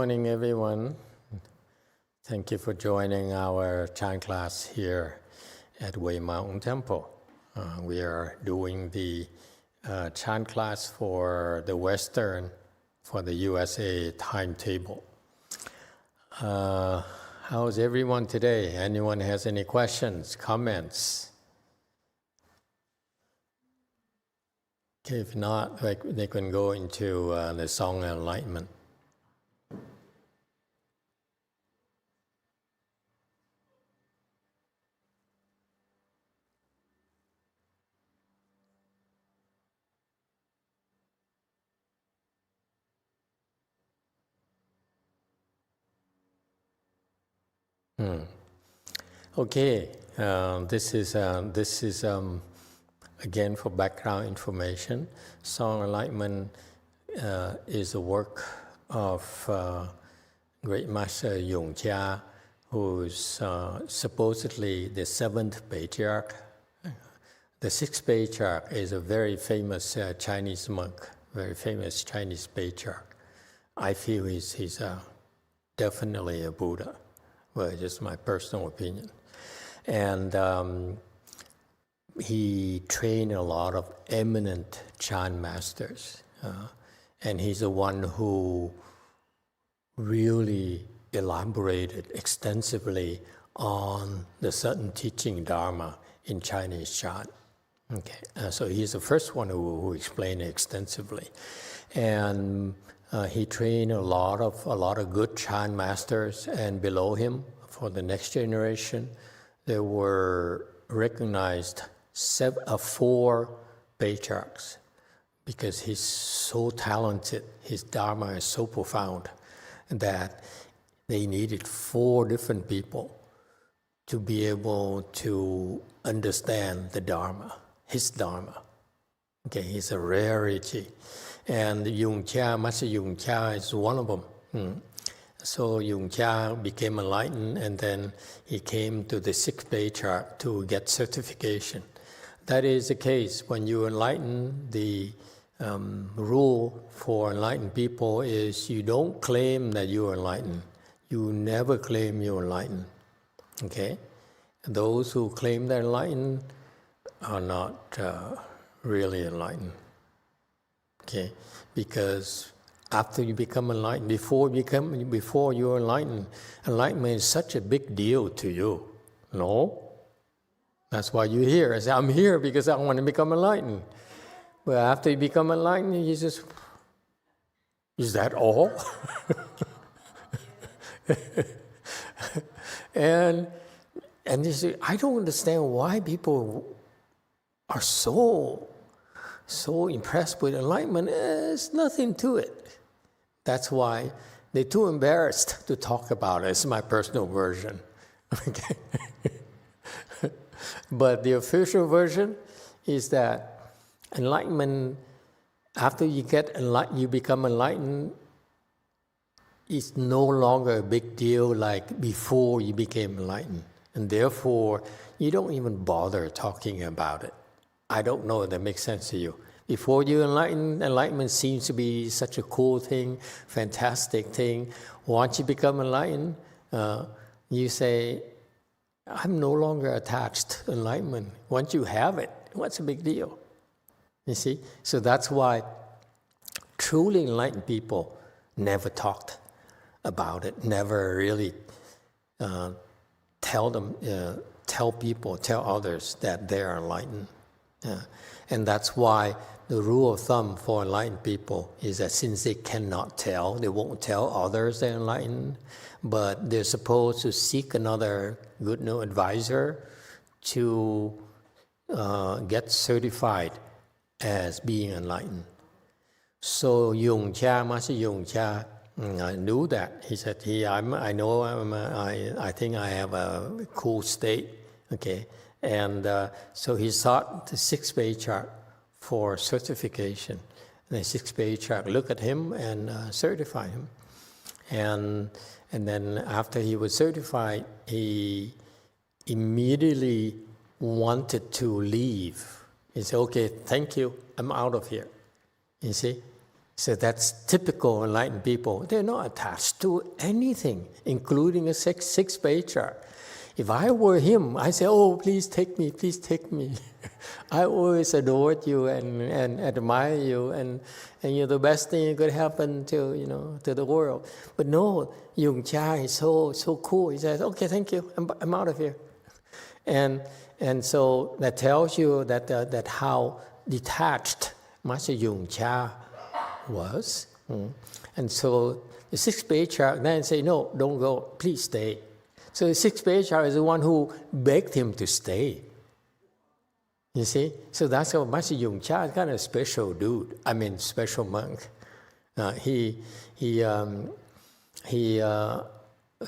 Morning, everyone. Thank you for joining our Chan class here at Way Mountain Temple. We are doing the Chan class for the Western, for the USA timetable. How's everyone today? Anyone has any questions, comments? Okay, if not, they can go into the Song of Enlightenment. Okay, this is again for background information. Song Enlightenment is a work of Great Master Yongjia, who is supposedly the seventh patriarch. The sixth patriarch is a very famous Chinese monk, very famous Chinese patriarch. I feel he's definitely a Buddha. Well, just my personal opinion. And he trained a lot of eminent Chan masters. And he's the one who really elaborated extensively on the certain teaching Dharma in Chinese Chan. Okay, so he's the first one who explained it extensively. And he trained a lot of good Chan masters, and below him, for the next generation, there were recognized 4 patriarchs, because he's so talented, his Dharma is so profound, that they needed 4 different people to be able to understand the Dharma, his Dharma. Okay, he's a rarity. And Master Yongjia is one of them. So Yongjia became enlightened, and then he came to the 6th patriarch to get certification. That is the case. When you enlighten, the rule for enlightened people is you don't claim that you're enlightened. You never claim you're enlightened. Okay? Those who claim they're enlightened are not really enlightened. Okay, because after you become enlightened, before you're enlightened, enlightenment is such a big deal to you. No? That's why you're here. I say, I'm here because I want to become enlightened. But after you become enlightened, you just, is that all? and you say, I don't understand why people are so impressed with enlightenment. There's nothing to it. That's why they're too embarrassed to talk about it. It's my personal version. Okay. But the official version is that enlightenment, after you become enlightened, it's no longer a big deal like before you became enlightened. And therefore, you don't even bother talking about it. I don't know if that makes sense to you. Before you enlightenment seems to be such a cool thing, fantastic thing. Once you become enlightened, you say, I'm no longer attached to enlightenment. Once you have it, what's the big deal? You see? So that's why truly enlightened people never talked about it, never really tell others that they are enlightened. And that's why the rule of thumb for enlightened people is that since they cannot tell, they won't tell others they're enlightened, but they're supposed to seek another good advisor to get certified as being enlightened. So Master Yongjia knew that. He said, I think I have a cool state, okay? And so he sought the 6th patriarch for certification. And the 6th patriarch looked at him and certified him. And then after he was certified, he immediately wanted to leave. He said, okay, thank you, I'm out of here. You see? So that's typical enlightened people. They're not attached to anything, including a six-page chart. If I were him, I say, oh, please take me, please take me. I always adored you and admire you, and you're the best thing that could happen to the world. But no, Yung Cha is so cool. He says, okay, thank you, I'm out of here. And so that tells you that how detached Master Yung Cha was. And so the sixth patriarch then say, no, don't go, please stay. So the sixth patriarch is the one who begged him to stay. You see? So that's how Master Yung Cha is kind of a special dude. I mean, special monk. He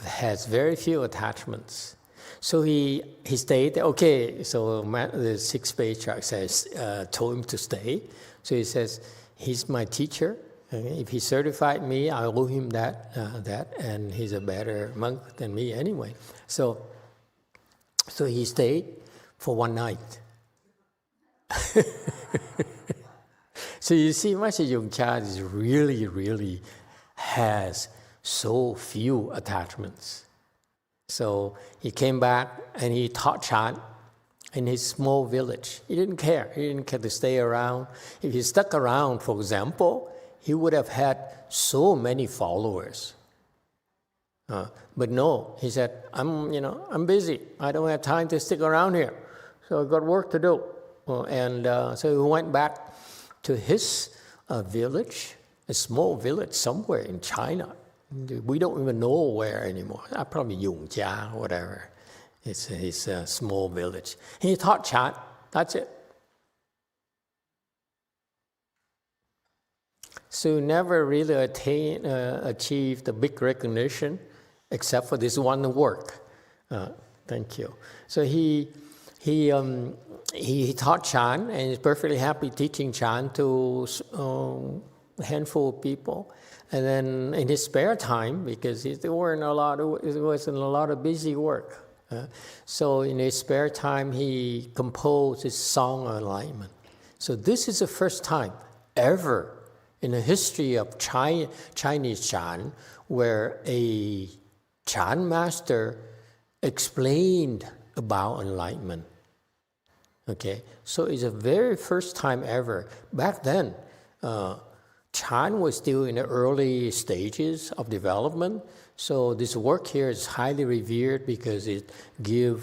has very few attachments. So he stayed. Okay, so the sixth patriarch told him to stay. So he says, he's my teacher. If he certified me, I owe him that, and he's a better monk than me anyway. So he stayed for one night. So you see, Master Yung Cha is really has so few attachments. So he came back and he taught chant in his small village. He didn't care. He didn't care to stay around. If he stuck around, for example, he would have had so many followers. But no, he said, I'm busy. I don't have time to stick around here. So I've got work to do. So he went back to his village, a small village somewhere in China. We don't even know where anymore. Probably Yongjia, whatever. It's his small village. He taught chant. That's it. So never really achieved the big recognition, except for this one work. Thank you. So he taught chant and is perfectly happy teaching chant to a handful of people. And then in his spare time, because there wasn't a lot of busy work, so in his spare time he composed his song on enlightenment. So this is the first time ever in the history of Chinese chant where a chant master explained about enlightenment. Okay, so it's the very first time ever. Back then, chant was still in the early stages of development. So this work here is highly revered because it gave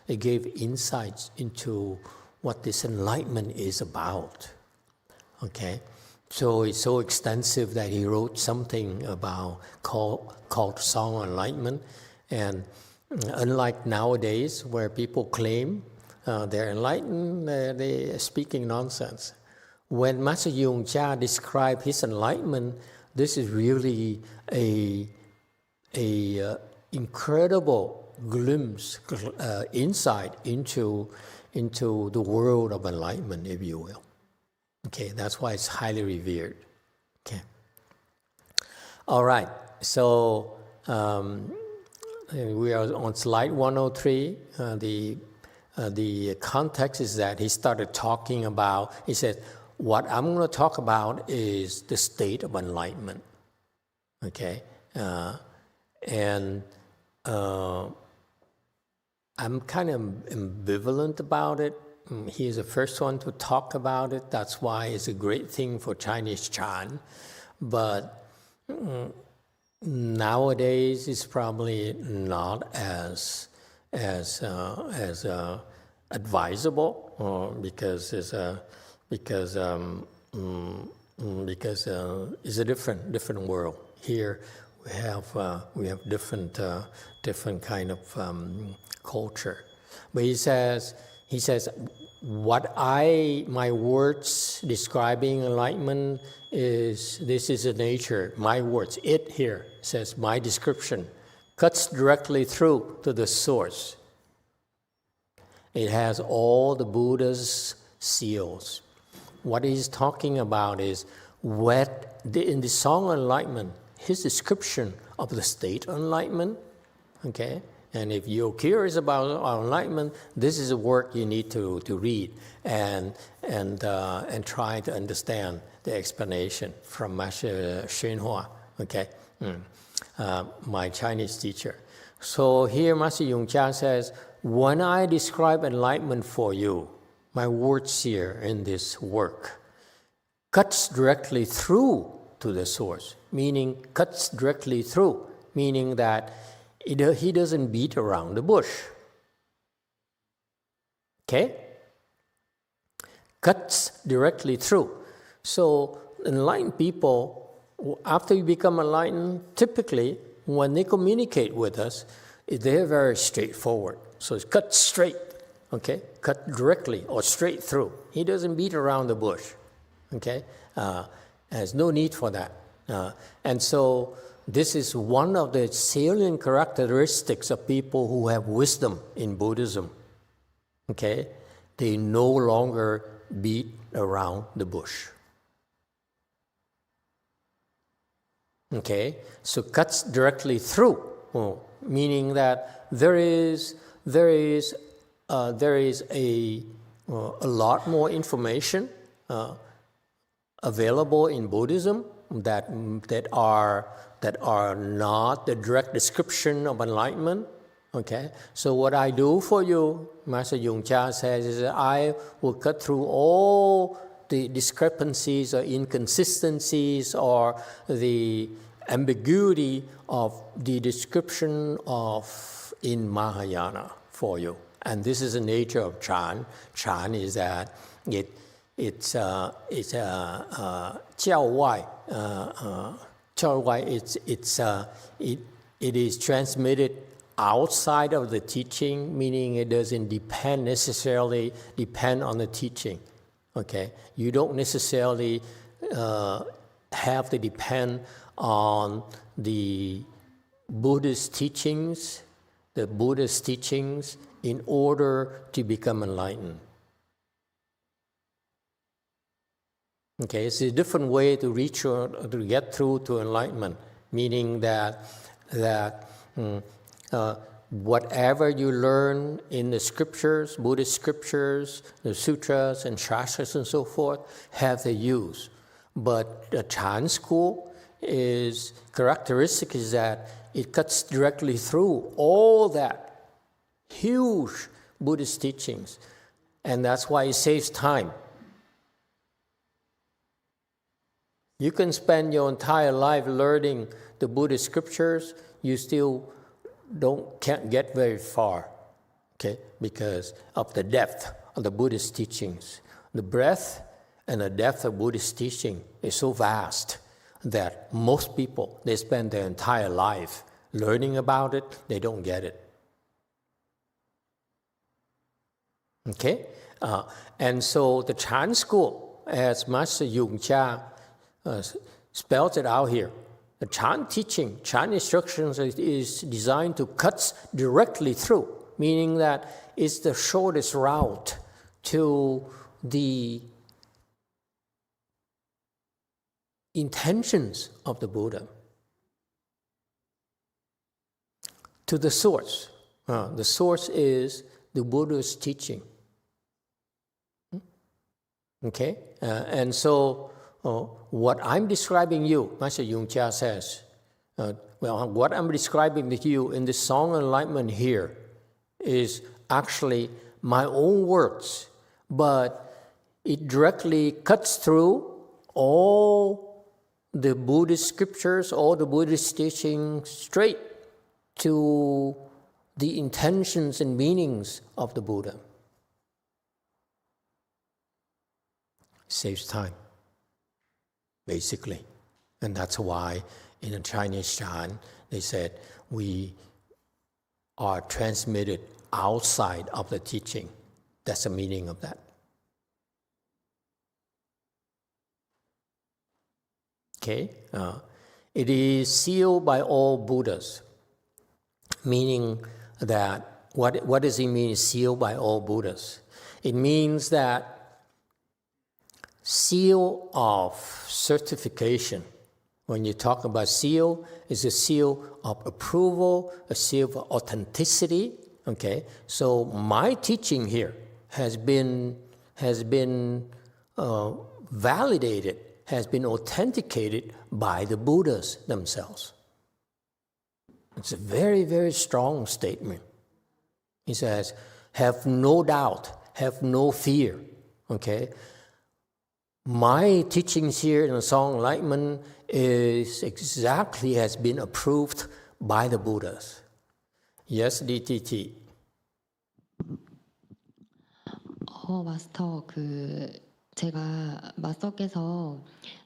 insights into what this enlightenment is about. Okay, so it's so extensive that he wrote something about called Song on Enlightenment. And unlike nowadays where people claim they're enlightened, they're speaking nonsense. When Master Yung Cha described his enlightenment, this is really a incredible glimpse, insight into the world of enlightenment, if you will. Okay, that's why it's highly revered. Okay. All right, so we are on slide 103. The context is that he started talking about, he said, what I'm going to talk about is the state of enlightenment. Okay? And I'm kind of ambivalent about it. He is the first one to talk about it. That's why it's a great thing for Chinese chant. But nowadays, it's probably not as advisable because it's a different world. Here we have different kind of culture. But he says my words describing enlightenment this is the nature. My words, it here says my description cuts directly through to the source. It has all the Buddha's seals. What he's talking about is in the Song on Enlightenment, his description of the state of enlightenment. Okay, and if you're curious about enlightenment, this is a work you need to read and try to understand the explanation from masteryonghua, okay, my Chinese teacher. So here Master Yongcha says, when I describe enlightenment for you, my words here in this work cuts directly through to the source, meaning cuts directly through, meaning that he doesn't beat around the bush. Okay? Cuts directly through. So enlightened people, after you become enlightened, typically when they communicate with us, they're very straightforward. So it's cut straight, okay? Cut directly or straight through. He doesn't beat around the bush, okay? There's no need for that. And so this is one of the salient characteristics of people who have wisdom in Buddhism, okay? They no longer beat around the bush. Okay, so cuts directly through, meaning that there is a lot more information available in Buddhism that are not the direct description of enlightenment. Okay, so what I do for you, Master Yongcha says, is that I will cut through all the discrepancies or inconsistencies or the ambiguity of the description of in Mahayana for you. And this is the nature of Chan. Chan is that it's 教外. 教外, it is transmitted outside of the teaching, meaning it doesn't necessarily depend on the teaching. Okay, you don't necessarily have to depend on the Buddhist teachings, in order to become enlightened. Okay, it's a different way to reach or to get through to enlightenment, meaning that whatever you learn in the scriptures, Buddhist scriptures, the sutras and shastras and so forth, have their use. But the Chan school characteristic is that it cuts directly through all that huge Buddhist teachings. And that's why it saves time. You can spend your entire life learning the Buddhist scriptures, you still can't get very far, okay, because of the depth of the Buddhist teachings. The breadth and the depth of Buddhist teaching is so vast that most people, they spend their entire life learning about it, they don't get it. Okay? And so the Chan school, as Master Yongcha spells it out here, the Chan teaching, Chan instructions is designed to cut directly through, meaning that it's the shortest route to the intentions of the Buddha, to the source. The source is the Buddha's teaching. Okay? And so what I'm describing you, Master Yongcha says, what I'm describing to you in this Song of Enlightenment here is actually my own words, but it directly cuts through all the Buddhist scriptures, all the Buddhist teachings straight to the intentions and meanings of the Buddha. Saves time, basically. And that's why in the Chinese Chan, they said, we are transmitted outside of the teaching. That's the meaning of that. Okay? It is sealed by all Buddhas, meaning that, what does it mean, sealed by all Buddhas? It means that seal of certification. When you talk about seal, it's a seal of approval, a seal of authenticity. Okay, so my teaching here has been validated has been authenticated by the Buddhas themselves. It's a very, very strong statement. He says, have no doubt, have no fear. Okay? My teachings here in the Song Enlightenment is exactly has been approved by the Buddhas. Yes, DTT. 마스터, 제가 마스터께서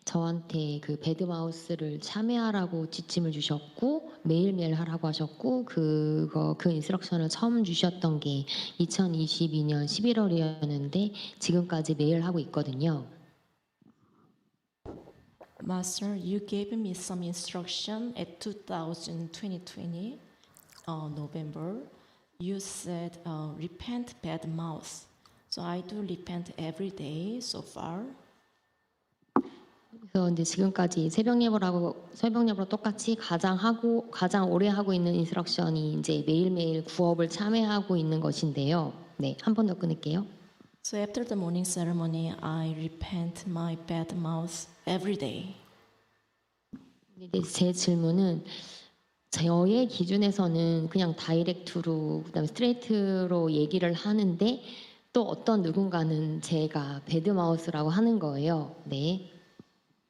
저한테 그 배드마우스를 참여하라고 지침을 주셨고 매일매일 하라고 하셨고 그 인스트럭션을 처음 주셨던 게 2022년 11월이었는데 지금까지 매일 하고 있거든요. Master, you gave me some instruction at 2020 November. You said repent bad mouth. So I do repent every day so far. 그래서 이제 지금까지 새벽 예보로 똑같이 가장 오래 하고 있는 인스트럭션이 이제 매일매일 구업을 참여하고 있는 것인데요. 네, 한 번 더 끊을게요. So after the morning ceremony, I repent my bad mouth every day. 제 질문은 저의 기준에서는 그냥 다이렉트로 그다음에 스트레이트로 얘기를 하는데 또 어떤 누군가는 제가 배드마우스라고 하는 거예요. 네.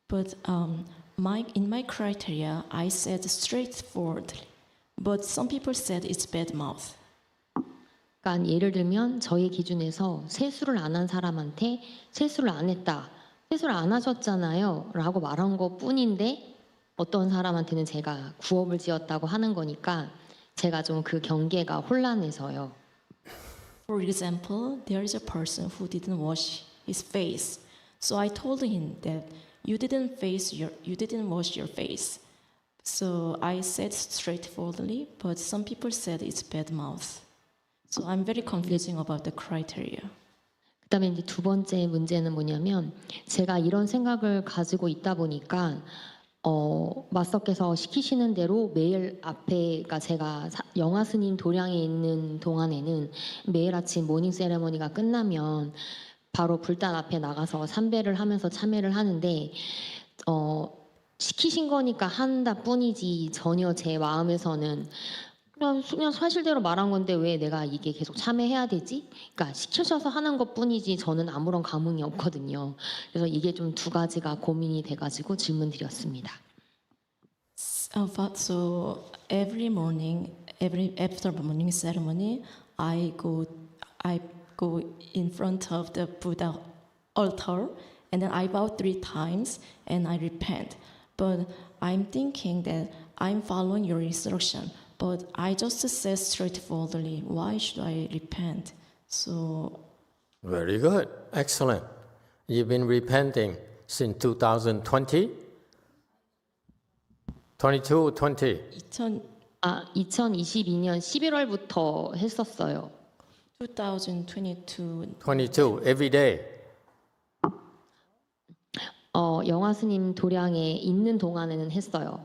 But in my criteria, I said straightforwardly. But some people said it's bad mouth. 그러니까 예를 들면 저희 기준에서 세수를 안 한 사람한테 세수를 안 했다. 세수를 안 하셨잖아요. 라고 말한 것 뿐인데 어떤 사람한테는 제가 구업을 지었다고 하는 거니까 제가 좀 그 경계가 혼란해서요. For example, there is a person who didn't wash his face. So I told him that you didn't wash your face. So I said straightforwardly, but some people said it's bad mouth. So I'm very confusing about the criteria. 그다음에 이제 두 번째 문제는 뭐냐면 제가 이런 생각을 가지고 있다 보니까 마스터께서 시키시는 대로 매일 앞에 그러니까 제가 영화 스님 도량에 있는 동안에는 매일 아침 모닝 세레머니가 끝나면 바로 불단 앞에 나가서 삼배를 하면서 참회를 하는데 시키신 거니까 한다 뿐이지 전혀 제 마음에서는 그냥 사실대로 말한 건데 왜 내가 이게 계속 참여해야 되지? 그러니까 시키셔서 하는 것 뿐이지 저는 아무런 감흥이 없거든요. 그래서 이게 좀 두 가지가 고민이 돼가지고 질문 드렸습니다. So every morning, after morning ceremony, I go in front of the Buddha altar and then I bow 3 times and I repent. But I'm thinking that I'm following your instruction. But I just said straightforwardly, why should I repent? So Very good. Excellent. You've been repenting since 2020? 22, 20? 2022년 11월부터 했었어요. 2022. 22, every day. 영화 스님 도량에 있는 동안에는 했어요.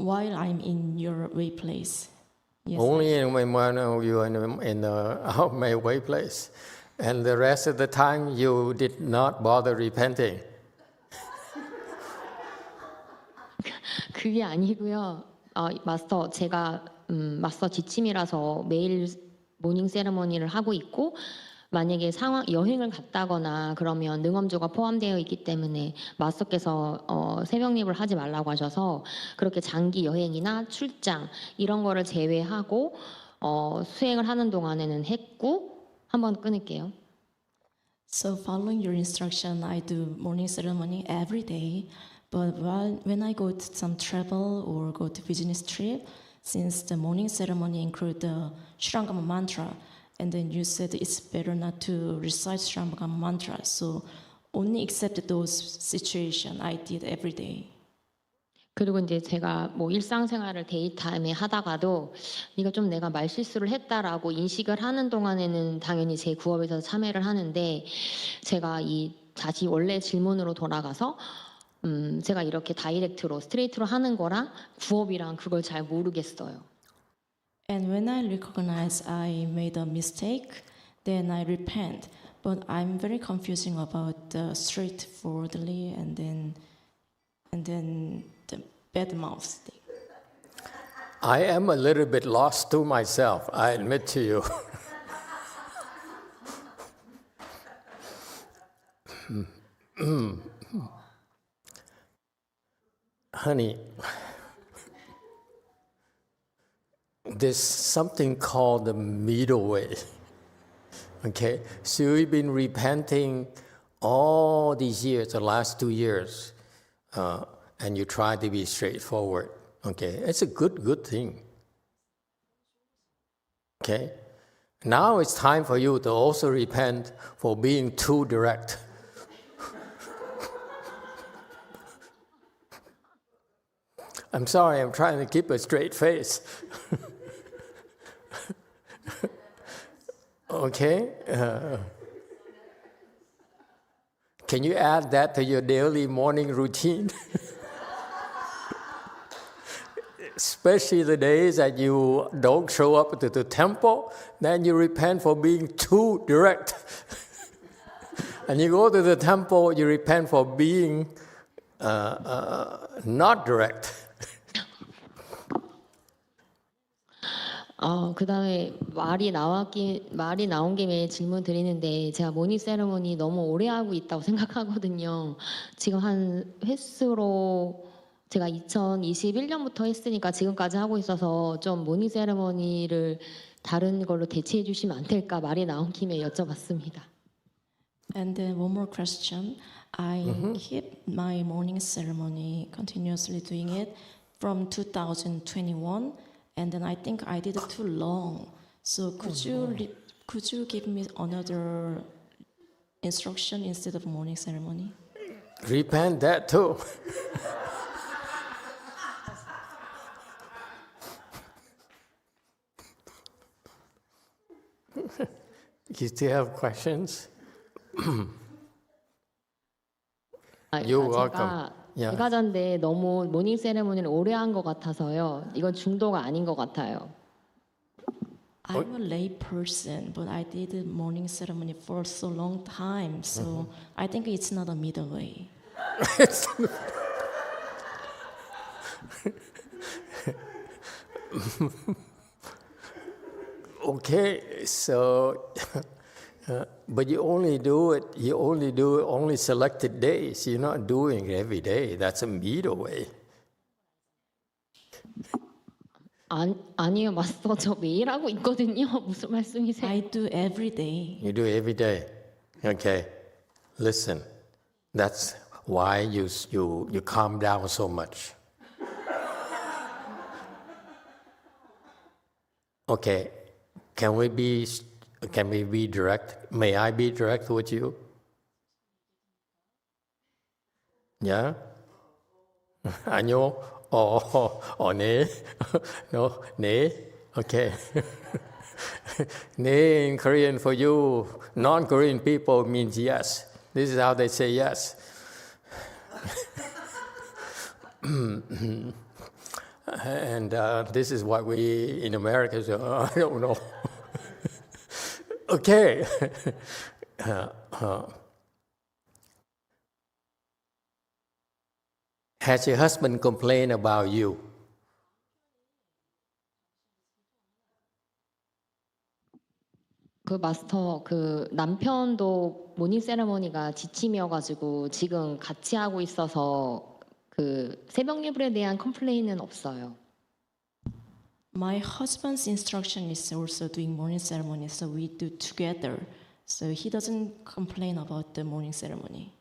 While I'm in your way place. Yes, Only when one of you in my way place. And the rest of the time you did not bother repenting. 그게 아니고요. 마스터 제가 마스터 지침이라서 매일 모닝 세레머니를 하고 있고 만약에 여행을 갔다거나 그러면 능엄조가 포함되어 있기 때문에 마스터께서 새벽 예불 하지 말라고 하셔서 그렇게 장기 여행이나 출장 이런 거를 제외하고 수행을 하는 동안에는 했고 한번 끊을게요. So following your instruction, I do morning ceremony every day. But when I go to some travel or go to business trip, since the morning ceremony include the Shurangama mantra, and then you said it's better not to recite Shurangama mantra, so only except those situations I did every day. 그리고 이제 제가 뭐 일상생활을 데이타임에 하다가도 이거 좀 내가 말실수를 했다라고 인식을 하는 동안에는 당연히 제 구업에서 참여를 하는데 제가 다시 원래 질문으로 돌아가서 제가 이렇게 다이렉트로 스트레이트로 하는 거랑 구업이랑 그걸 잘 모르겠어요. And when I recognize I made a mistake, then I repent. But I'm very confusing about the straightforwardly and then and then the bad mouth thing. I am a little bit lost to myself, I admit to you. Honey, there's something called the middle way. Okay, so we've been repenting all these years, the last 2 years, and you try to be straightforward. Okay, it's a good thing. Okay, now it's time for you to also repent for being too direct. I'm sorry, I'm trying to keep a straight face. Okay? Can you add that to your daily morning routine? Especially the days that you don't show up to the temple, then you repent for being too direct. And you go to the temple, you repent for being not direct. 그 다음에 말이 나온 김에 질문 드리는데 제가 모닝 세레모니 너무 오래 하고 있다고 생각하거든요. 지금 한 횟수로 제가 2021년부터 했으니까 지금까지 하고 있어서 좀 모닝 세레모니를 다른 걸로 대체해 주시면 안 될까 말이 나온 김에 여쭤봤습니다. And then one more question. I keep my morning ceremony, continuously doing it from 2021. And then I think I did it too long. So could you give me another instruction instead of morning ceremony? Repent that too. You still have questions? You're welcome. Yeah. 제가 전에 너무 모닝 세레모니를 오래 한 것 같아서요. 이건 중도가 아닌 것 같아요. I'm a lay person, but I did the morning ceremony for so long time. So I think it's not a middle way. Okay, so but you only do it only selected days. You're not doing it every day. That's a middle way. 아니요, 마스터. 저 매일 하고 있거든요. 무슨 말씀이세요? I do every day. You do it every day. Okay. Listen. That's why you calm down so much. Okay. Can we be direct? May I be direct with you? Yeah? 아니요. 네. No, 네. Okay. 네 in Korean for you, non-Korean people means yes. This is how they say yes. And this is what we in America say, I don't know. Okay. Has your husband complained about you? 그 마스터, 그 남편도 모닝 세레모니가 지침이어가지고 지금 같이 하고 있어서 그 새벽 예불에 대한 컴플레인은 없어요. My husband's instruction is also doing morning ceremony, so we do together. So he doesn't complain about the morning ceremony.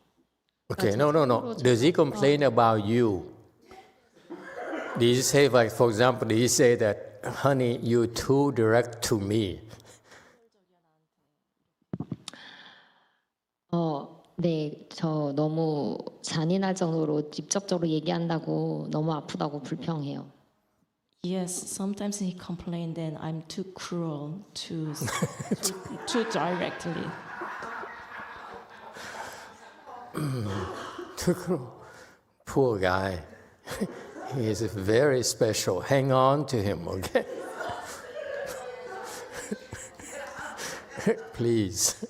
Okay, no. Does he complain about you? Did he say, like, for example, did he say that, honey, you're too direct to me? 네, 저 너무 잔인할 정도로 직접적으로 얘기한다고 너무 아프다고 불평해요. Yes, sometimes he complained that I'm too cruel, too directly. Poor guy. He is very special. Hang on to him, okay? Please.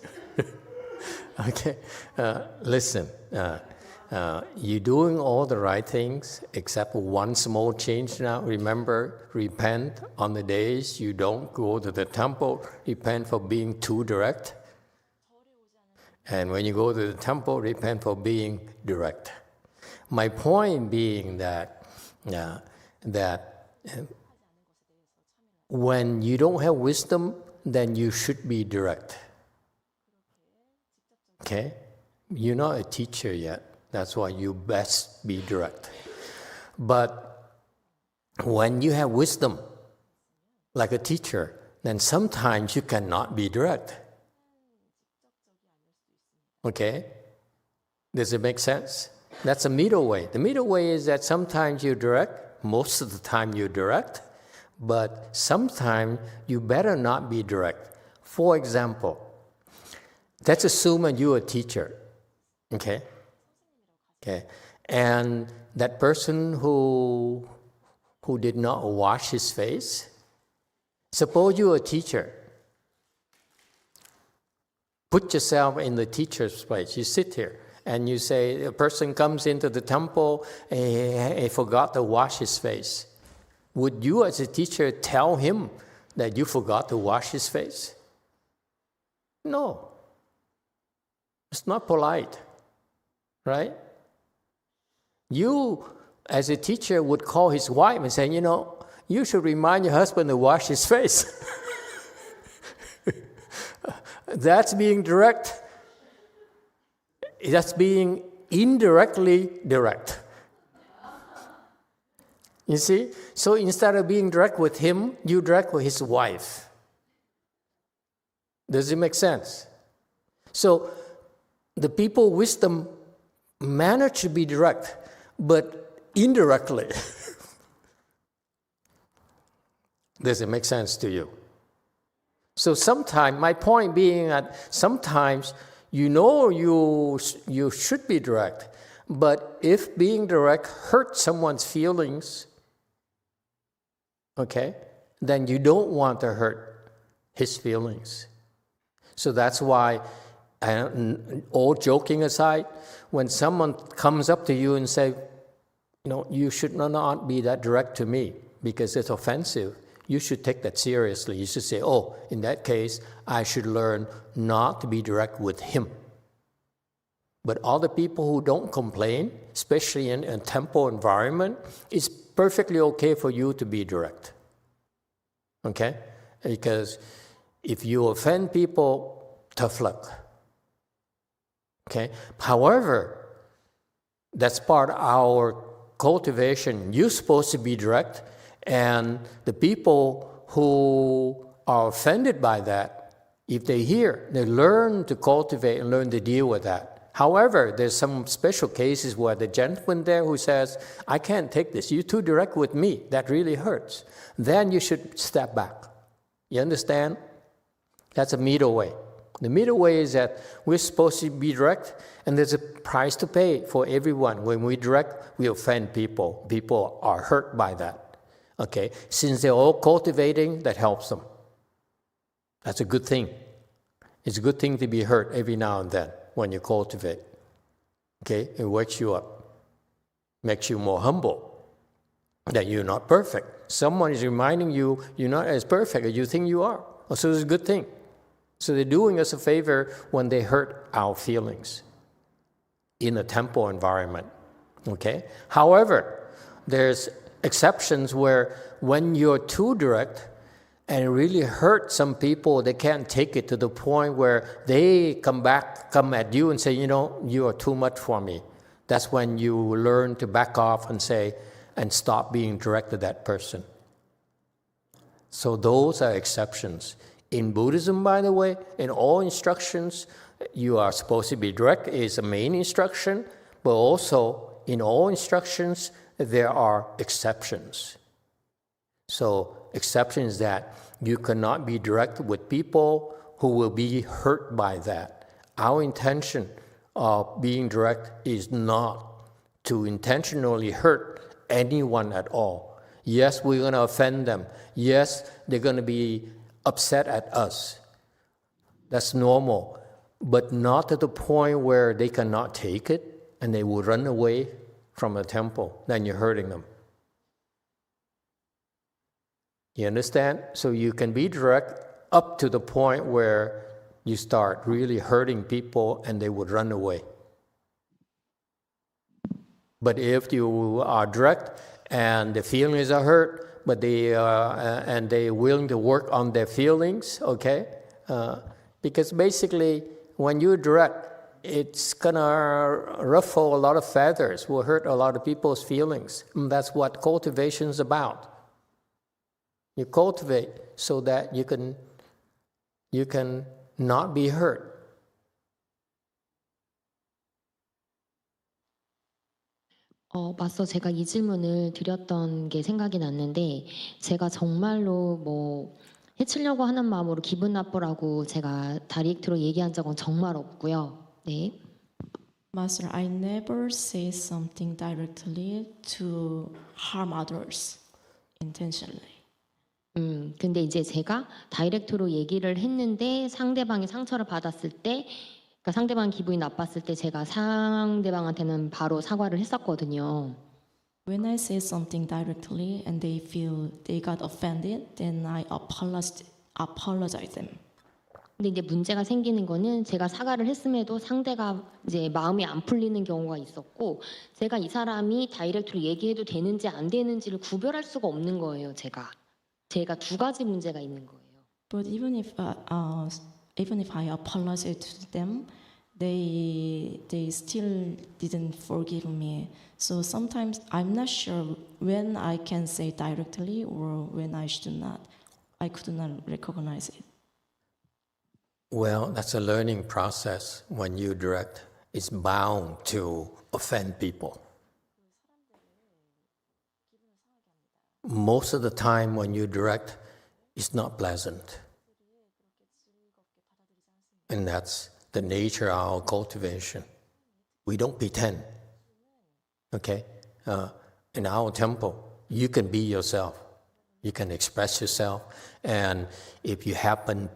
Okay. Listen. You're doing all the right things except one small change now. Remember, repent on the days you don't go to the temple. Repent for being too direct. And when you go to the temple, repent for being direct. My point being that when you don't have wisdom, then you should be direct. Okay? You're not a teacher yet. That's why you best be direct. But when you have wisdom, like a teacher, then sometimes you cannot be direct. Okay? Does it make sense? That's a middle way. The middle way is that sometimes you're direct, most of the time you're direct, but sometimes you better not be direct. For example, let's assume that you're a teacher, okay? Okay, and that person who did not wash his face, suppose you're a teacher. Put yourself in the teacher's place. You sit here and you say, a person comes into the temple and he forgot to wash his face. Would you as a teacher tell him that you forgot to wash his face? No. It's not polite, right? You, as a teacher, would call his wife and say, you should remind your husband to wash his face. That's being direct. That's being indirectly direct. You see? So instead of being direct with him, you direct with his wife. Does it make sense? So the people with wisdom manage to be direct, but indirectly. Does it make sense to you? So sometimes, my point being that sometimes you should be direct, but if being direct hurts someone's feelings, okay, then you don't want to hurt his feelings. So that's why, all joking aside, when someone comes up to you and say, you should not be that direct to me because it's offensive, you should take that seriously. You should say, in that case, I should learn not to be direct with him. But other people who don't complain, especially in a temple environment, it's perfectly okay for you to be direct. Okay? Because if you offend people, tough luck. Okay? However, that's part of our cultivation. You're supposed to be direct, and the people who are offended by that, if they hear, they learn to cultivate and learn to deal with that. However, there's some special cases where the gentleman there who says, I can't take this, you're too direct with me, that really hurts. Then you should step back. You understand? That's a middle way. The middle way is that we're supposed to be direct, and there's a price to pay for everyone. When we direct, we offend people. People are hurt by that. Okay? Since they're all cultivating, that helps them. That's a good thing. It's a good thing to be hurt every now and then when you cultivate. Okay? It wakes you up. Makes you more humble. That you're not perfect. Someone is reminding you you're not as perfect as you think you are. So it's a good thing. So they're doing us a favor when they hurt our feelings in a temple environment. Okay? However, there's exceptions where when you're too direct and it really hurts some people, they can't take it to the point where they come at you and say, you are too much for me. That's when you learn to back off and stop being direct to that person. So those are exceptions. In Buddhism, by the way, in all instructions, you are supposed to be direct is the main instruction, but also in all instructions, there are exceptions. So exception is that you cannot be direct with people who will be hurt by that. Our intention of being direct is not to intentionally hurt anyone at all. Yes, we're going to offend them. Yes, they're going to be upset at us. That's normal, but not to the point where they cannot take it and they would run away from the temple, then you're hurting them. You understand? So you can be direct up to the point where you start really hurting people and they would run away. But if you are direct and the feelings are hurt, but they're willing to work on their feelings, okay? Because basically, when you're direct, it's gonna ruffle a lot of feathers, will hurt a lot of people's feelings. And that's what cultivation is about. You cultivate so that you can not be hurt. 맞서 제가 이 질문을 드렸던 게 생각이 났는데 제가 정말로 뭐 해치려고 하는 마음으로 기분 나쁘라고 제가 다이렉트로 얘기한 적은 정말 없고요. 네. Master, I never say something directly to harm others intentionally. 근데 이제 제가 다이렉트로 얘기를 했는데 상대방이 상처를 받았을 때 그러니까 상대방 기분이 나빴을 때 제가 상대방한테는 바로 사과를 했었거든요. When I say something directly and they feel they got offended, then I apologize them. 근데 이제 문제가 생기는 거는 제가 사과를 했음에도 상대가 이제 마음이 안 풀리는 경우가 있었고 제가 이 사람이 다이렉트로 얘기해도 되는지 안 되는지를 구별할 수가 없는 거예요. 제가 두 가지 문제가 있는 거예요. But even if I apologize to them, they still didn't forgive me. So sometimes I'm not sure when I can say directly or when I should not. I could not recognize it. Well, that's a learning process. When you direct, it's bound to offend people. Most of the time when you direct, it's not pleasant. And that's the nature of our cultivation. We don't pretend. Okay? In our temple, you can be yourself. You can express yourself. And if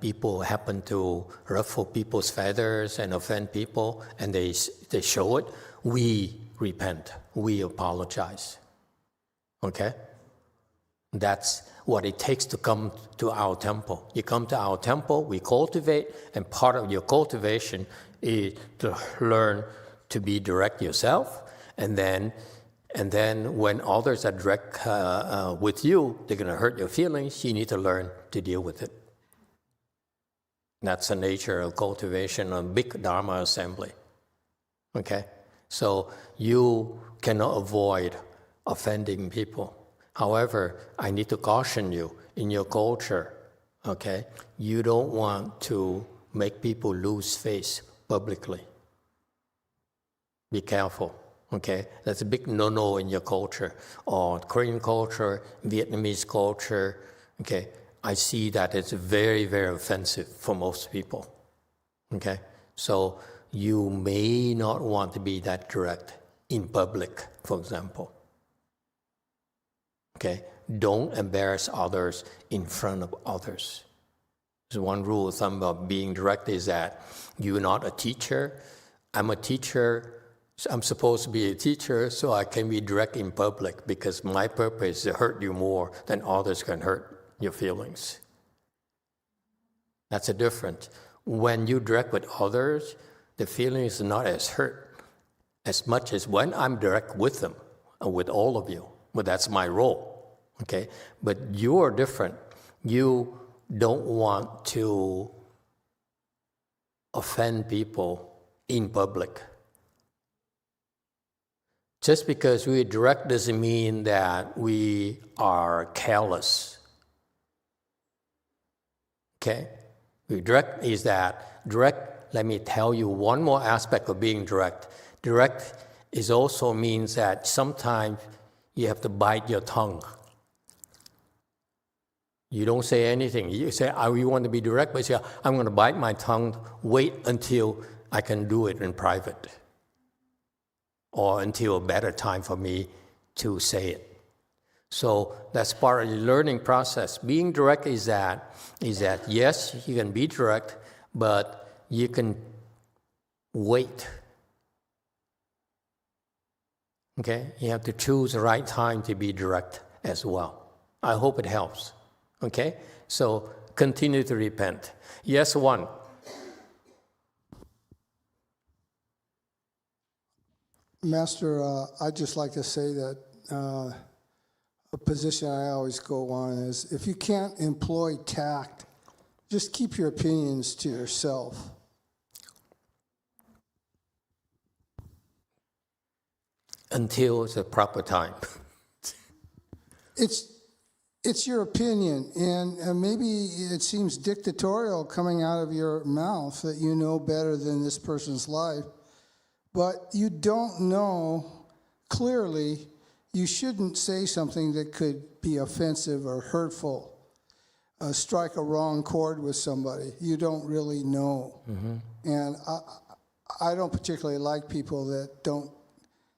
people happen to ruffle people's feathers and offend people, and they show it, we repent. We apologize. Okay? That's what it takes to come to our temple. You come to our temple, we cultivate, and part of your cultivation is to learn to be direct yourself, and then when others are direct with you, they're going to hurt your feelings. You need to learn to deal with it. That's the nature of cultivation of big Dharma assembly. Okay? So you cannot avoid offending people. However, I need to caution you, in your culture, okay, you don't want to make people lose face publicly. Be careful, okay? That's a big no-no in your culture, or Korean culture, Vietnamese culture, okay? I see that it's very, very offensive for most people, okay? So you may not want to be that direct in public, for example. Okay, don't embarrass others in front of others. So one rule of thumb of being direct is that you're not a teacher. I'm a teacher. So I'm supposed to be a teacher, so I can be direct in public because my purpose is to hurt you more than others can hurt your feelings. That's a difference. When you direct with others, the feeling is not as hurt as much as when I'm direct with them, or with all of you. But that's my role, okay? But you're different. You don't want to offend people in public. Just because we're direct doesn't mean that we are careless, okay? Direct is that, direct, let me tell you one more aspect of being direct. Direct is also means that sometimes you have to bite your tongue. You don't say anything. You say, you want to be direct, but you say, I'm going to bite my tongue, wait until I can do it in private, or until a better time for me to say it. So that's part of the learning process. Being direct is that yes, you can be direct, but you can wait Okay? You have to choose the right time to be direct as well. I hope it helps. Okay? So continue to repent. Yes, one. Master, I'd just like to say that a position I always go on is if you can't employ tact, just keep your opinions to yourself. Until the proper time. It's your opinion, and maybe it seems dictatorial coming out of your mouth that you know better than this person's life, but you don't know clearly. You shouldn't say something that could be offensive or hurtful, strike a wrong chord with somebody. You don't really know. Mm-hmm. And I don't particularly like people that don't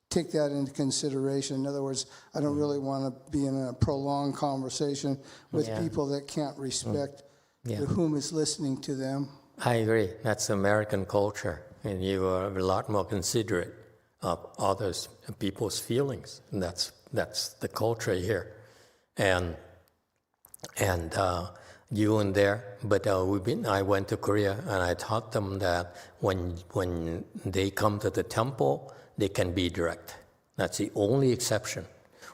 take that into consideration. In other words, I don't really want to be in a prolonged conversation with people that can't respect whom is listening to them. I agree. That's American culture, and you are a lot more considerate of others, people's feelings. And that's the culture here, and you and there. But I went to Korea, and I taught them that when they come to the temple, they can be direct. That's the only exception.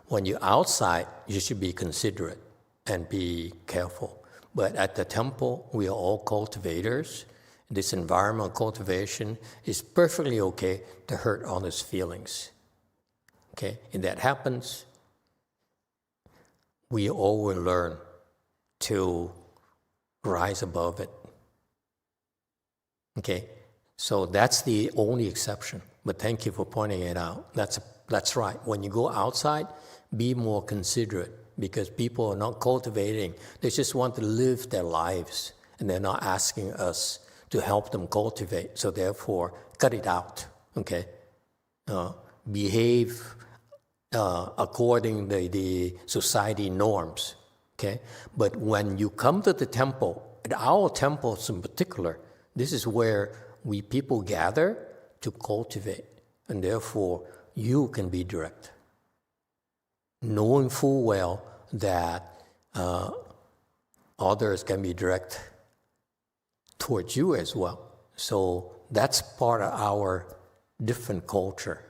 When you're outside, you should be considerate and be careful. But at the temple, we are all cultivators. This environmental cultivation is perfectly okay to hurt others' feelings. Okay? And that happens, we all will learn to rise above it. Okay? So that's the only exception. But thank you for pointing it out. That's right. When you go outside, be more considerate, because people are not cultivating. They just want to live their lives, and they're not asking us to help them cultivate. So therefore, cut it out. Okay? Behave according to the society norms. Okay? But when you come to the temple, at our temples in particular, this is where we people gather to cultivate, and therefore you can be direct, knowing full well that others can be direct towards you as well. So that's part of our different culture.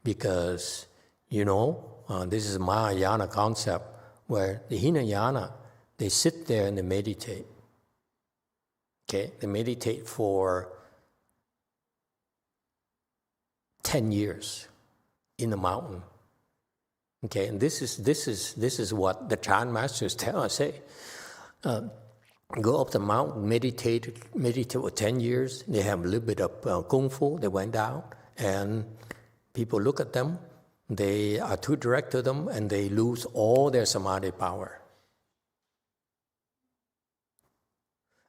Because this is a Mahayana concept where the Hinayana, they sit there and they meditate. Okay, they meditate for 10 years in the mountain. Okay, and this is what the Chan masters tell us. Say, go up the mountain, meditate for 10 years. They have a little bit of kung fu. They went down, and people look at them. They are too direct to them, and they lose all their samadhi power.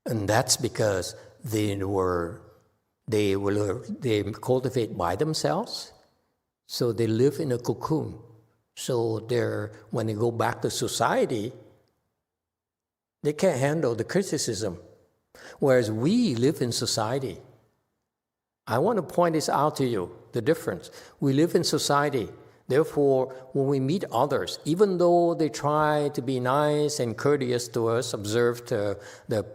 And that's because they cultivate by themselves, so they live in a cocoon. So when they go back to society, they can't handle the criticism. Whereas we live in society. I want to point this out to you, the difference. We live in society. Therefore, when we meet others, even though they try to be nice and courteous to us, observe the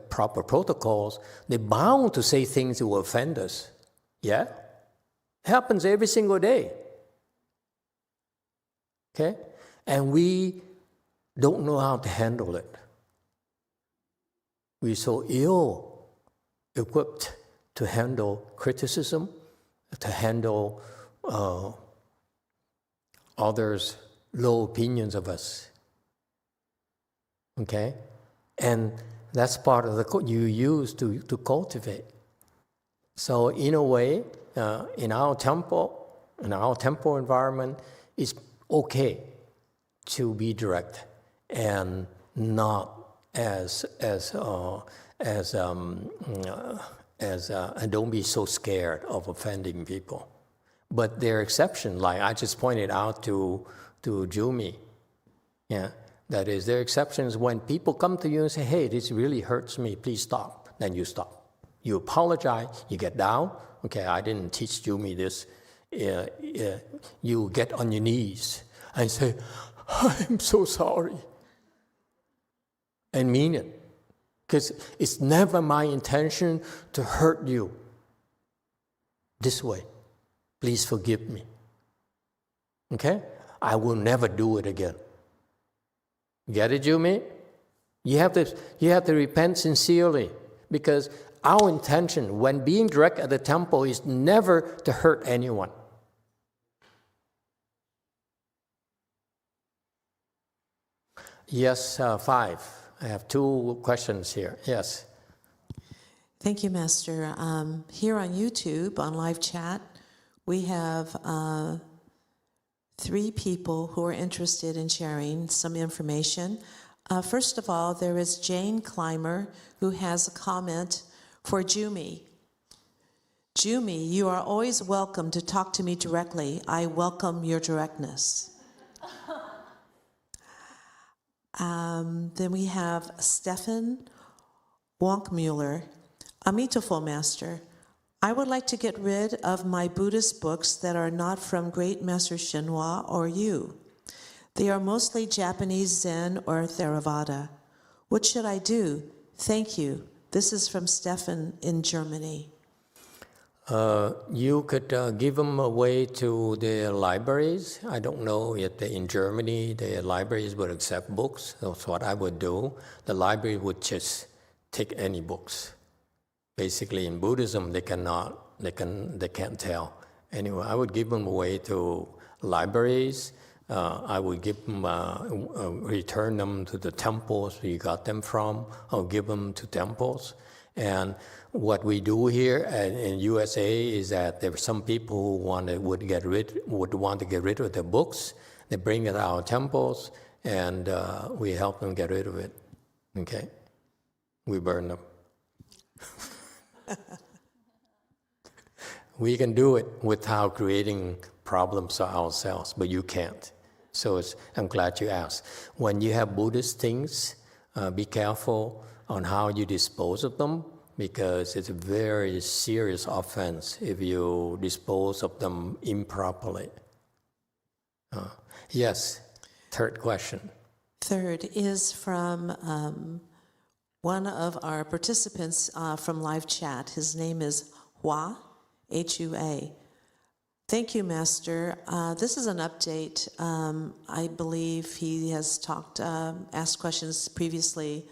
proper protocols, they're bound to say things that will offend us. Yeah? It happens every single day. Okay? And we don't know how to handle it. We're so ill-equipped to handle criticism, to handle others' low opinions of us. Okay? And that's part of you use to cultivate. So in a way, in our temple environment, it's okay to be direct and not and don't be so scared of offending people. But there are exceptions, like I just pointed out to Jumi. Yeah, that is, there are exceptions when people come to you and say, "Hey, this really hurts me. Please stop." Then you stop. You apologize. You get down. Okay, I didn't teach Jumi this you get on your knees and say, I'm so sorry, and mean it. Because it's never my intention to hurt you this way. Please forgive me. Okay? I will never do it again. Get it, Jumi? You have to repent sincerely, because our intention when being direct at the temple is never to hurt anyone. Yes, 5. I have 2 questions here. Yes. Thank you, Master. Here on YouTube, on live chat, we have 3 people who are interested in sharing some information. First of all, there is Jane Clymer, who has a comment for Jumi. Jumi, you are always welcome to talk to me directly. I welcome your directness. Then we have Stefan Wonkmuller. Amitabha Master, I would like to get rid of my Buddhist books that are not from Great Master Shenhua or you. They are mostly Japanese Zen or Theravada. What should I do? Thank you. This is from Stefan in Germany. You could give them away to the libraries. I don't know if in Germany the libraries would accept books. That's what I would do. The library would just take any books. Basically, in Buddhism, they can't tell. Anyway, I would give them away to libraries. I would give them, return them to the temples where you got them from, or give them to temples. And what we do here in USA is that there are some people who would want to get rid of their books. They bring it to our temples, and we help them get rid of it. Okay, we burn them. We can do it without creating problems for ourselves, but you can't. So I'm glad you asked. When you have Buddhist things, be careful on how you dispose of them, because it's a very serious offense if you dispose of them improperly. Yes, 3rd question. 3rd is from one of our participants from live chat. His name is Hua, H-U-A. Thank you, Master. This is an update. I believe he has asked questions previously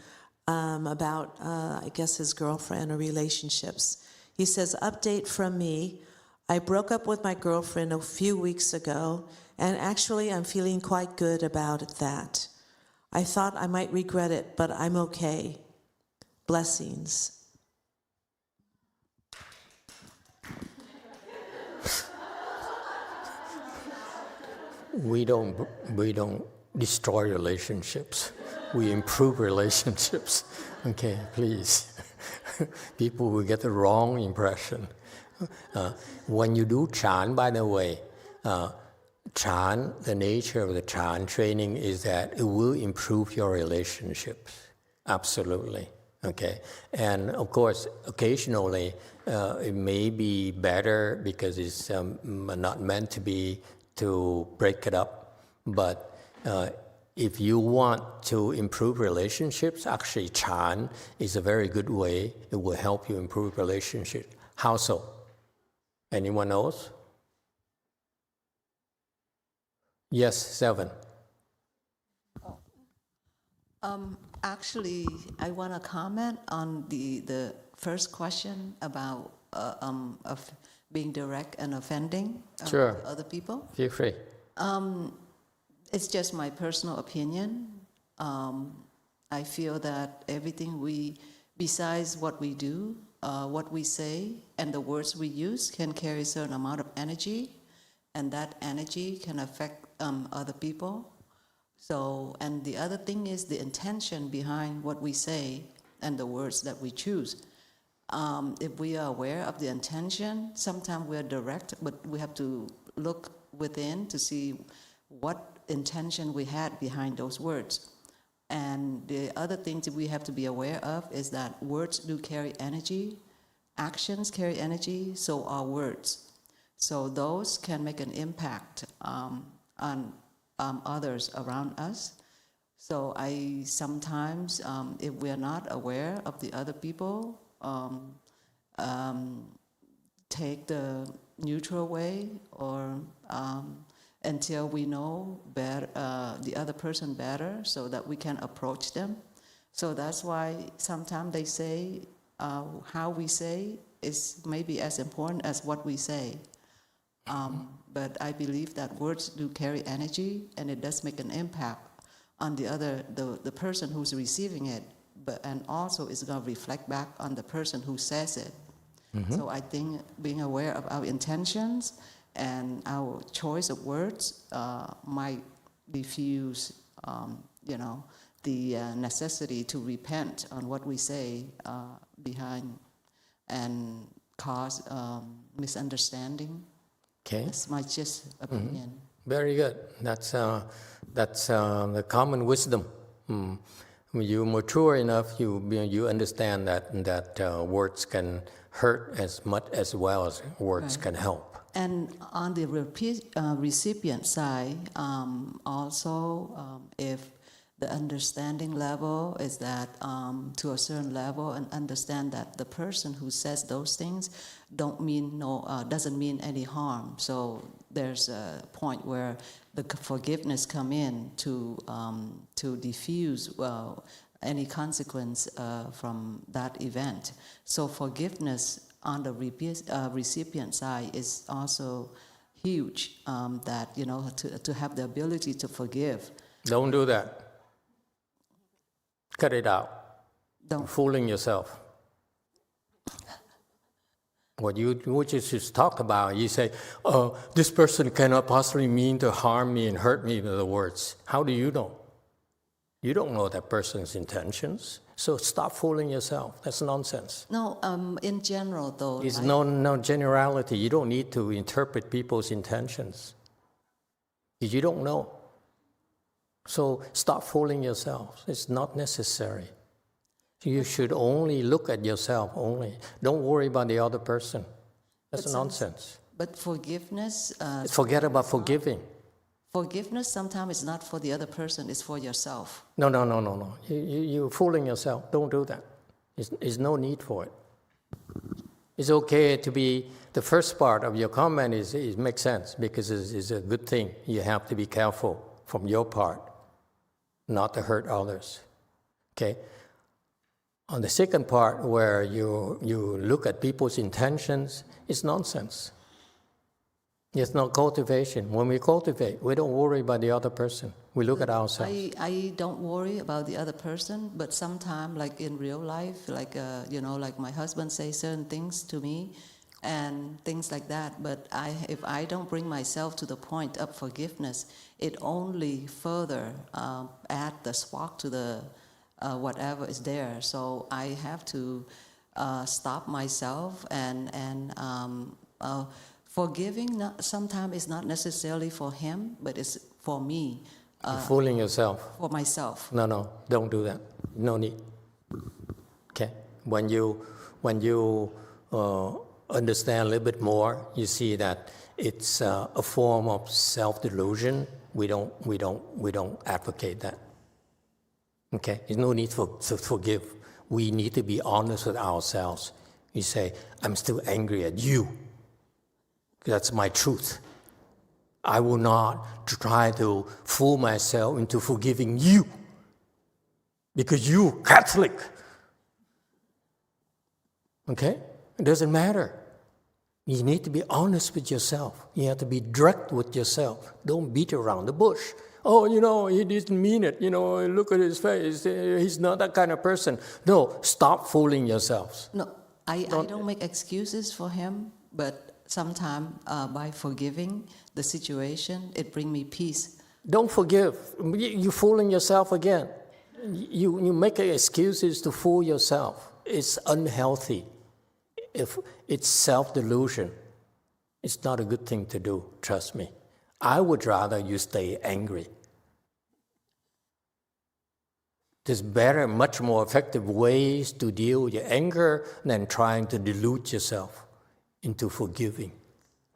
about, I guess, his girlfriend or relationships. He says, update from me. I broke up with my girlfriend a few weeks ago, and actually I'm feeling quite good about that. I thought I might regret it, but I'm okay. Blessings. We don't destroy relationships. We improve relationships. Okay, please. People will get the wrong impression. When you do Chan, by the way, Chan, the nature of the Chan training is that it will improve your relationships. Absolutely. Okay. And of course, occasionally, it may be better because it's not meant to be to break it up. But if you want to improve relationships, actually Chan is a very good way. It will help you improve relationships. How so? Anyone else? Yes, 7. Actually, I want to comment on the first question about of being direct and offending Sure. other people. Feel free. It's just my personal opinion. I feel that everything besides what we do, what we say, and the words we use can carry a certain amount of energy, and that energy can affect other people. So, and the other thing is the intention behind what we say and the words that we choose. If we are aware of the intention, sometimes we are direct, but we have to look within to see what intention we had behind those words. And the other thing that we have to be aware of is that words do carry energy, actions carry energy, so are words. So those can make an impact on others around us. So I sometimes, if we are not aware of the other people, take the neutral way, or until we know better, the other person better, so that we can approach them. So that's why sometimes they say how we say is maybe as important as what we say. But I believe that words do carry energy, and it does make an impact on the person who's receiving it, and also it's going to reflect back on the person who says it. So I think being aware of our intentions and our choice of words might diffuse, the necessity to repent on what we say behind, and cause misunderstanding. Okay. That's my just opinion. Very good. That's the common wisdom. When you mature enough, you understand that words can hurt as much as well as words can help. And on the recipient side, also, if the understanding level is that to a certain level, and understand that the person who says those things doesn't mean any harm. So there's a point where the forgiveness come in to diffuse any consequence from that event. So forgiveness on the recipient side is also huge. That to have the ability to forgive. Don't do that. Cut it out. Don't. Fooling yourself. What you just talk about, you say, this person cannot possibly mean to harm me and hurt me with the words. How do you know? You don't know that person's intentions. So stop fooling yourself. That's nonsense. No, in general though. It's no generality. You don't need to interpret people's intentions, because you don't know. So stop fooling yourself. It's not necessary. You should only look at yourself only. Don't worry about the other person. That's nonsense. But forgiveness... Forget about forgiving. Forgiveness sometimes is not for the other person, it's for yourself. No. You're fooling yourself. Don't do that. There's no need for it. It's okay to be... The first part of your comment makes sense, because it's a good thing. You have to be careful from your part, not to hurt others. Okay? On the second part, where you look at people's intentions, it's nonsense. It's not cultivation. When we cultivate, we don't worry about the other person. We look at ourselves. I don't worry about the other person, but sometimes, like in real life, like like my husband says certain things to me, and things like that. But if I don't bring myself to the point of forgiveness, it only further add the spark to the whatever is there. So I have to stop myself, and forgiving sometimes is not necessarily for him, but it's for me. You're fooling yourself. For myself. No, don't do that. No need. Okay? When you understand a little bit more, you see that it's a form of self-delusion. We don't advocate that. Okay? There's no need to forgive. We need to be honest with ourselves. You say, I'm still angry at you. That's my truth. I will not try to fool myself into forgiving you, because you Catholic. Okay? It doesn't matter. You need to be honest with yourself. You have to be direct with yourself. Don't beat around the bush. Oh, he didn't mean it. Look at his face. He's not that kind of person. No, stop fooling yourselves. No, I don't make excuses for him, but sometimes by forgiving the situation, it brings me peace. Don't forgive. You're fooling yourself again. You make excuses to fool yourself. It's unhealthy. If it's self-delusion, it's not a good thing to do, trust me. I would rather you stay angry. There's better, much more effective ways to deal with your anger than trying to delude yourself into forgiving.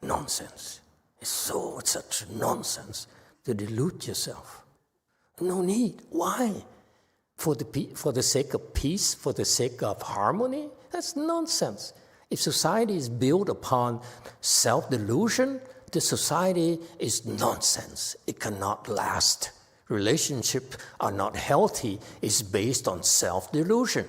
nonsense. It's such nonsense to delude yourself. No need. Why? For the sake of peace, for the sake of harmony? That's nonsense. If society is built upon self-delusion, the society is nonsense. It cannot last. Relationships are not healthy. It's based on self-delusion.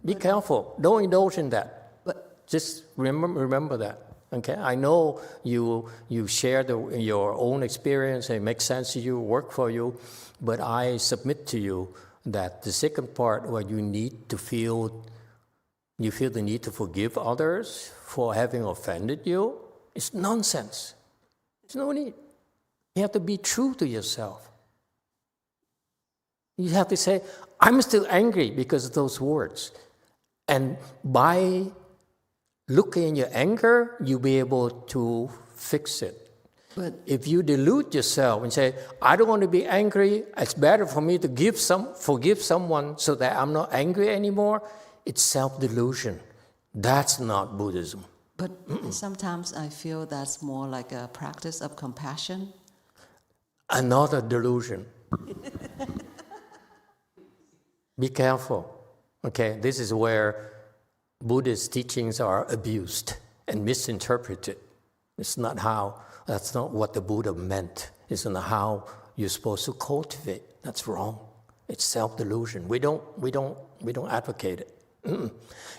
Be careful. Don't indulge in that. But just remember that. Okay, I know you share your own experience. It makes sense to you, work for you, but I submit to you that the second part, where you feel the need to forgive others for having offended you, is nonsense. There's no need. You have to be true to yourself. You have to say, I'm still angry because of those words. And by looking at your anger, you'll be able to fix it. But if you delude yourself and say, I don't want to be angry, it's better for me to forgive someone so that I'm not angry anymore, it's self-delusion. That's not Buddhism. But sometimes I feel that's more like a practice of compassion. Another delusion. Be careful. Okay, this is where Buddhist teachings are abused and misinterpreted. That's not what the Buddha meant. It's not how you're supposed to cultivate. That's wrong. It's self-delusion. We don't advocate it.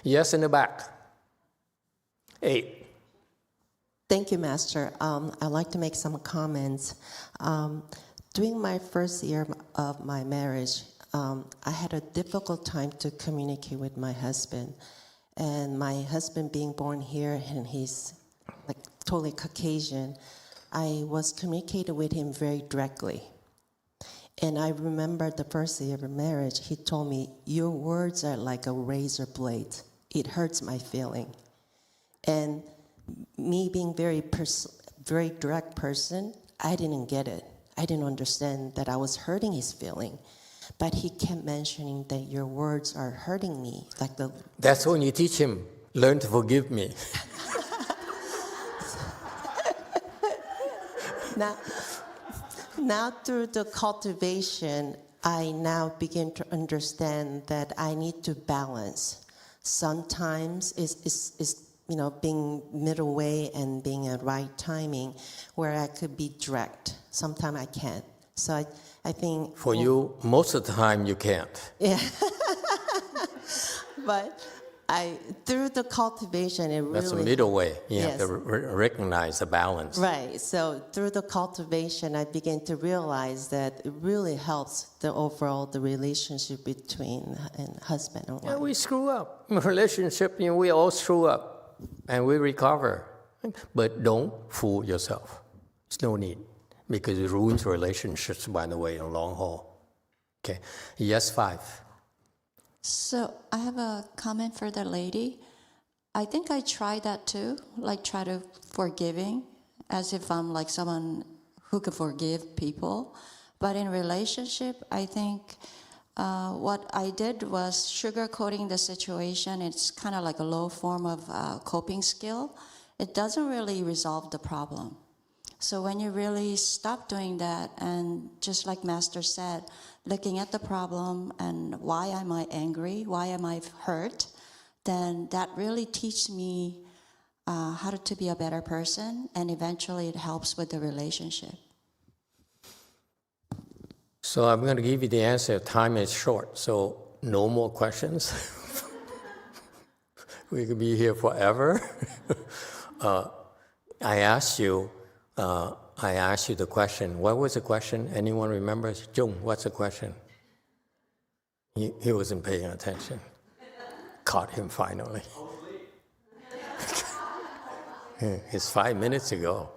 Yes, in the back. 8. Thank you, Master. I'd like to make some comments. During my first year of my marriage, I had a difficult time to communicate with my husband. And my husband being born here, and he's like totally Caucasian, I was communicating with him very directly. And I remember the first year of marriage, he told me, your words are like a razor blade. It hurts my feeling. And me being very direct person, I didn't get it. I didn't understand that I was hurting his feeling. But he kept mentioning that your words are hurting me. That's when you teach him, learn to forgive me. Now through the cultivation, I now begin to understand that I need to balance. Sometimes it's being middle way and being at right timing, where I could be direct. Sometimes I can't. So I think... For you, most of the time you can't. Yeah. But through the cultivation, it That's really... a middle way. You Yes. have to recognize the balance. Right. So through the cultivation, I began to realize that it really helps the relationship between husband and wife. Yeah, we screw up. In a relationship, we all screw up. And we recover. But don't fool yourself. There's no need. Because it ruins relationships, by the way, in the long haul. Okay. Yes, 5. So I have a comment for the lady. I think I tried that too, like try to forgiving, as if I'm like someone who could forgive people. But in relationship, I think what I did was sugarcoating the situation. It's kind of like a low form of coping skill. It doesn't really resolve the problem. So when you really stop doing that, and just like Master said, looking at the problem and why am I angry, why am I hurt, then that really teaches me how to be a better person, and eventually it helps with the relationship. So I'm going to give you the answer. Time is short, so no more questions. We could be here forever. I asked you the question. What was the question? Anyone remember? Jung, what's the question? He wasn't paying attention. Caught him finally. It's 5 minutes ago.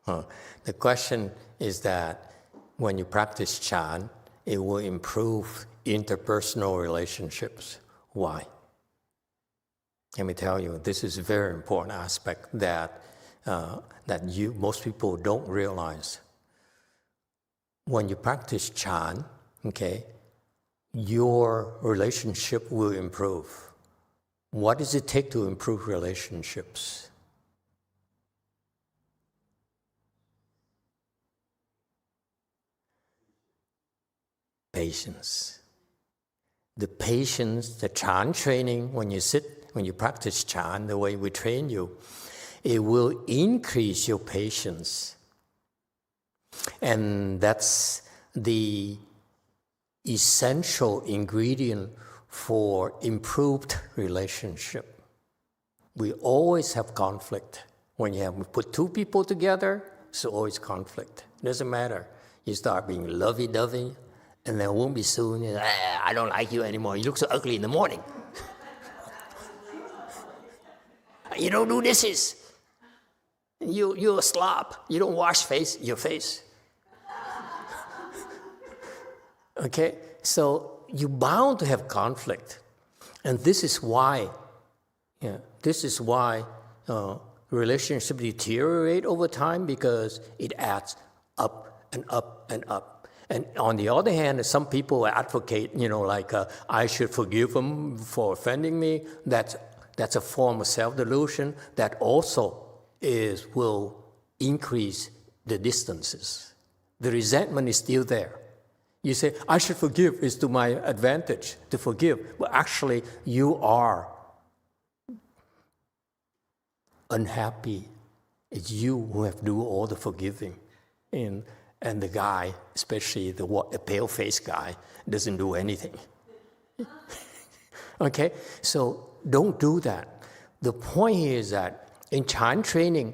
The question is that when you practice Chan, it will improve interpersonal relationships. Why? Let me tell you, this is a very important aspect that most people don't realize. When you practice Chan, okay, your relationship will improve. What does it take to improve relationships? patience. The patience, the Chan training, when you practice Chan, the way we train you, it will increase your patience. And that's the essential ingredient for improved relationship. We always have conflict. When you put two people together, it's always conflict. Doesn't matter. You start being lovey-dovey, and then won't be soon, I don't like you anymore. You look so ugly in the morning. You don't do dishes. You're a slob. You don't wash your face. Okay? So you're bound to have conflict. And this is why relationships deteriorate over time, because it adds up and up and up. And on the other hand, some people advocate, I should forgive them for offending me. That's a form of self-delusion that also will increase the distances. The resentment is still there. You say, I should forgive, it's to my advantage to forgive. But actually, you are unhappy. It's you who have to do all the forgiving. And the guy, especially the pale-faced guy, doesn't do anything. Okay? So don't do that. The point here is that in Chan training,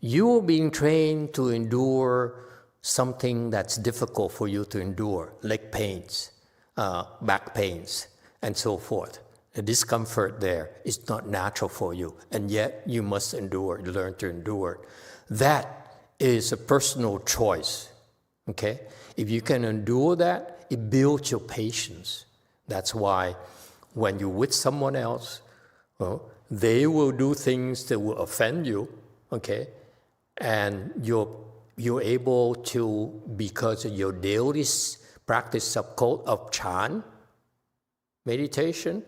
you are being trained to endure something that's difficult for you to endure, leg pains, back pains, and so forth. The discomfort there is not natural for you, and yet you must learn to endure it. That is a personal choice, okay? If you can endure that, it builds your patience. That's why when you're with someone else, they will do things that will offend you, okay? And you're able to, because of your daily practice of Chan meditation,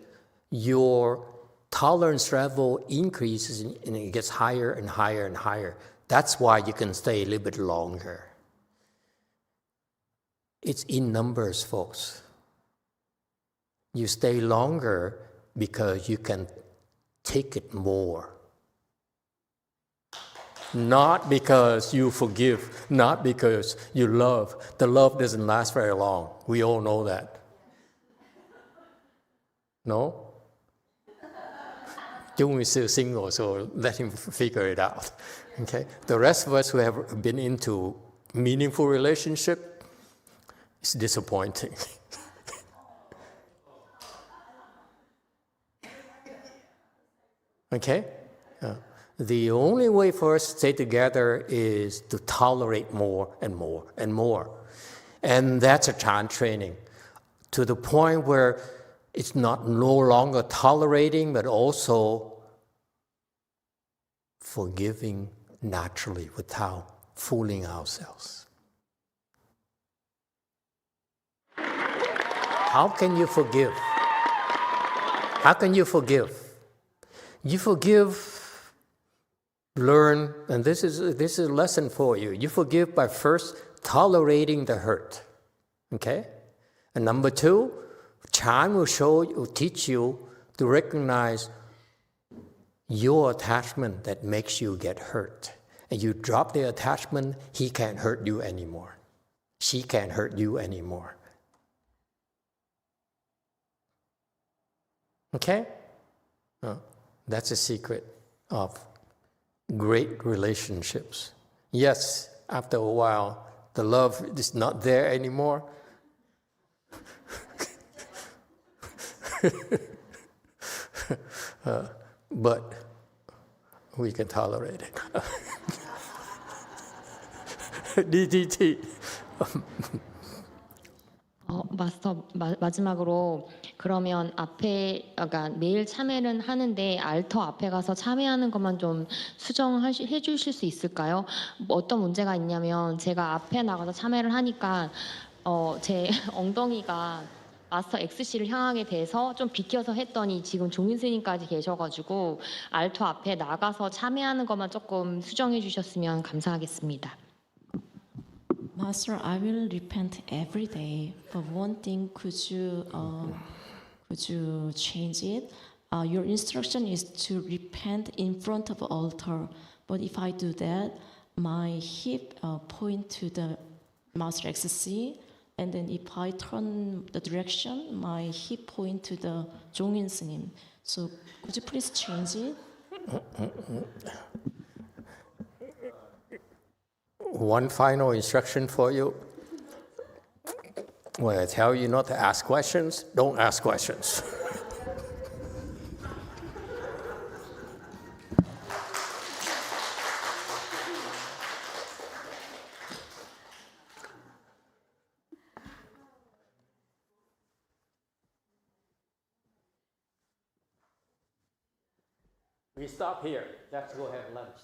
your tolerance level increases and it gets higher and higher and higher. That's why you can stay a little bit longer. It's in numbers, folks. You stay longer because you can take it more. Not because you forgive, not because you love. The love doesn't last very long. We all know that. No? Jung is still single, so let him figure it out. Okay? The rest of us who have been into meaningful relationship, it's disappointing. Okay? The only way for us to stay together is to tolerate more and more and more. And that's a Chan training, to the point where it's no longer tolerating, but also forgiving naturally without fooling ourselves. How can you forgive? How can you forgive? You forgive, learn, and this is a lesson for you. You forgive by first tolerating the hurt. Okay? And number two, Chan will teach you to recognize your attachment that makes you get hurt. And you drop the attachment, he can't hurt you anymore. She can't hurt you anymore. Okay? That's a secret of great relationships. Yes, after a while, the love is not there anymore. But we can tolerate it. DDT. 마스터 마지막으로 그러면 그러니까 매일 참회는 하는데 알터 앞에 가서 참회하는 것만 좀 수정해 주실 수 있을까요? 어떤 문제가 있냐면 제가 앞에 나가서 참회를 하니까 제 엉덩이가 마스터 XC를 향하게 돼서 좀 비켜서 했더니 지금 종인 스님까지 계셔가지고 알터 앞에 나가서 참회하는 것만 조금 수정해 주셨으면 감사하겠습니다. Master, I will repent every day. But one thing, could you change it? Your instruction is to repent in front of the altar. But if I do that, my hip point to the Master XC, and then if I turn the direction, my hip point to the Jongin S님. So could you please change it? One final instruction for you. When I tell you not to ask questions, don't ask questions. We stop here. Let's go have lunch.